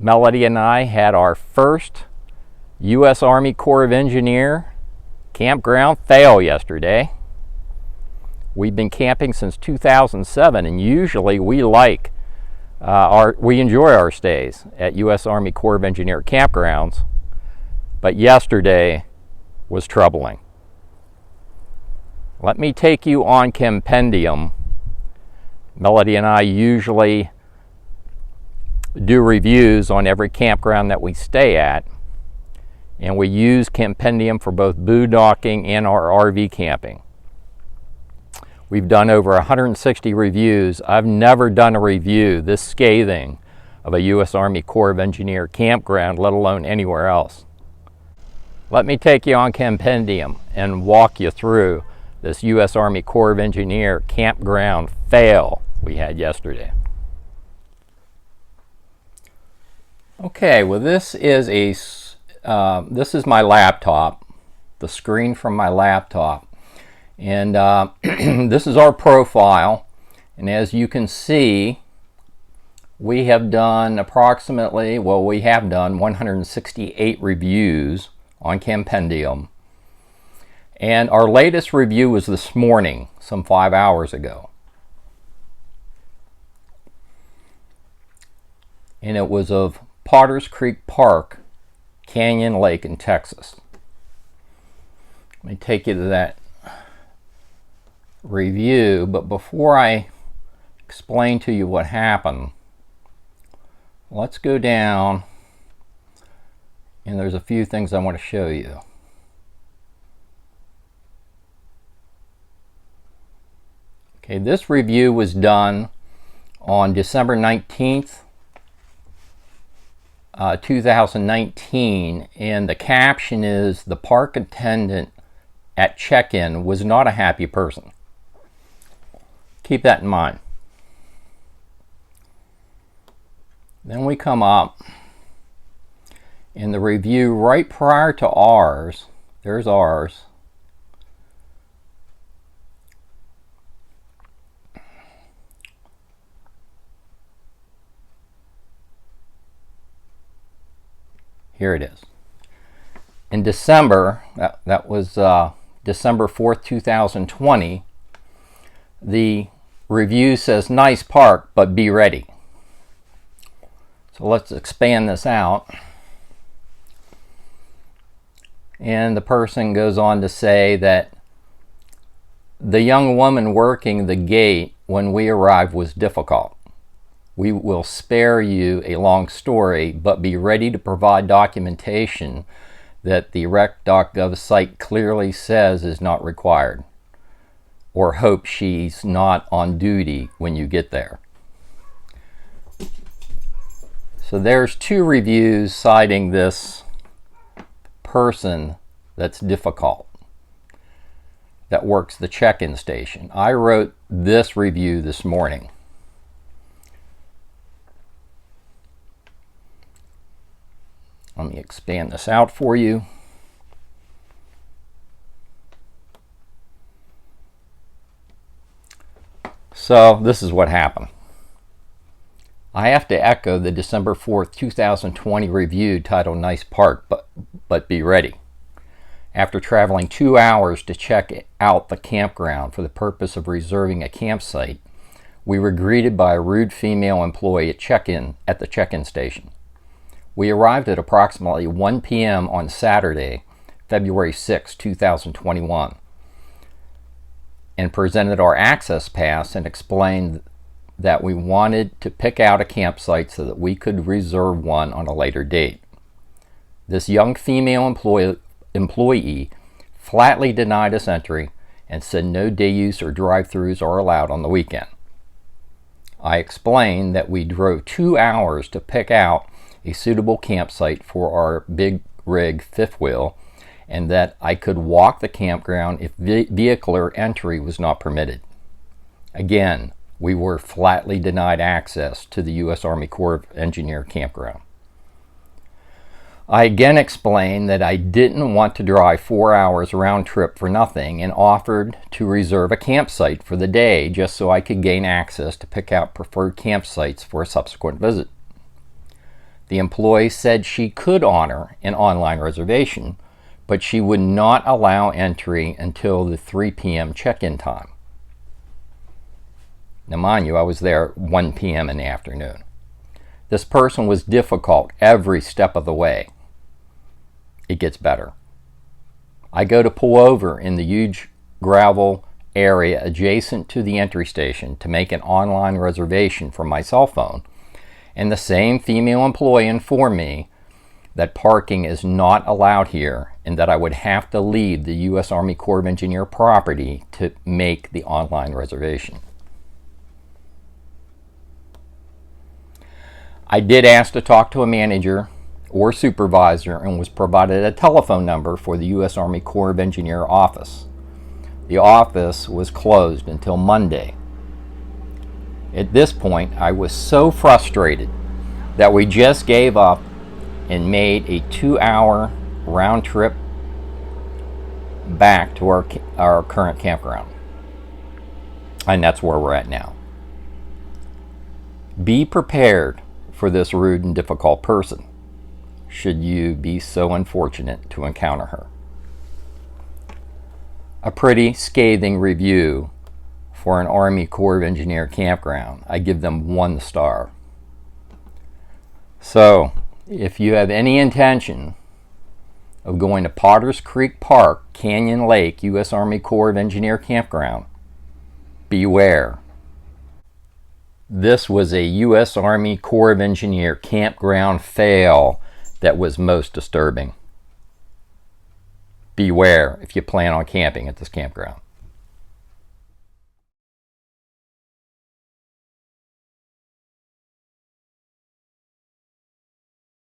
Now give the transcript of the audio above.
Melody and I had our first U.S. Army Corps of Engineer Campground Fail yesterday. We've been camping since 2007, and usually we enjoy our stays at U.S. Army Corps of Engineer campgrounds, but yesterday was troubling. Let me take you on Campendium. Melody and I usually do reviews on every campground that we stay at, and we use Campendium for both boondocking and our RV camping. We've done over 160 reviews. I've never done a review this scathing of a U.S. Army Corps of Engineer campground, let alone anywhere else. Let me take you on Campendium and walk you through this U.S. Army Corps of Engineer campground fail we had yesterday. Okay, well this is my laptop, the screen from my laptop. And this is our profile, and as you can see, we have done 168 reviews on Campendium, and our latest review was this morning, some 5 hours ago, and it was of Potters Creek Park, Canyon Lake in Texas. Let me take you to that review, but before I explain to you what happened, let's go down, and there's a few things I want to show you. Okay, this review was done on December 19th, 2019, and the caption is, "The park attendant at check-in was not a happy person." Keep that in mind. Then we come up in the review right prior to ours. There's ours. Here it is. In December, that was December 4th, 2020, the review says, "Nice park, but be ready." So let's expand this out. And the person goes on to say that the young woman working the gate when we arrived was difficult. "We will spare you a long story, but be ready to provide documentation that the rec.gov site clearly says is not required, or hope she's not on duty when you get there." So there's two reviews citing this person that's difficult, that works the check-in station. I wrote this review this morning. Let me expand this out for you. So this is what happened. I have to echo the December 4th, 2020 review titled "Nice Park, but be ready." After traveling 2 hours to check out the campground for the purpose of reserving a campsite, we were greeted by a rude female employee at the check-in station. We arrived at approximately 1 p.m. on Saturday, February 6, 2021. and presented our access pass and explained that we wanted to pick out a campsite so that we could reserve one on a later date. This young female employee flatly denied us entry and said no day use or drive-thrus are allowed on the weekend. I explained that we drove 2 hours to pick out a suitable campsite for our big rig fifth wheel, and that I could walk the campground if vehicular entry was not permitted. Again, we were flatly denied access to the U.S. Army Corps of Engineers campground. I again explained that I didn't want to drive 4 hours round trip for nothing and offered to reserve a campsite for the day just so I could gain access to pick out preferred campsites for a subsequent visit. The employee said she could honor an online reservation, but she would not allow entry until the 3 p.m. check-in time. Now, mind you, I was there at 1 p.m. in the afternoon. This person was difficult every step of the way. It gets better. I go to pull over in the huge gravel area adjacent to the entry station to make an online reservation from my cell phone, and the same female employee informed me that parking is not allowed here and that I would have to leave the U.S. Army Corps of Engineer property to make the online reservation. I did ask to talk to a manager or supervisor and was provided a telephone number for the U.S. Army Corps of Engineer office. The office was closed until Monday. At this point, I was so frustrated that we just gave up and made a 2-hour round trip back to our current campground. And that's where we're at now. Be prepared for this rude and difficult person, should you be so unfortunate to encounter her. A pretty scathing review for an Army Corps of Engineer campground. I give them 1 star. So, if you have any intention of going to Potters Creek Park, Canyon Lake, U.S. Army Corps of Engineer campground, beware. This was a U.S. Army Corps of Engineer campground fail that was most disturbing. Beware if you plan on camping at this campground.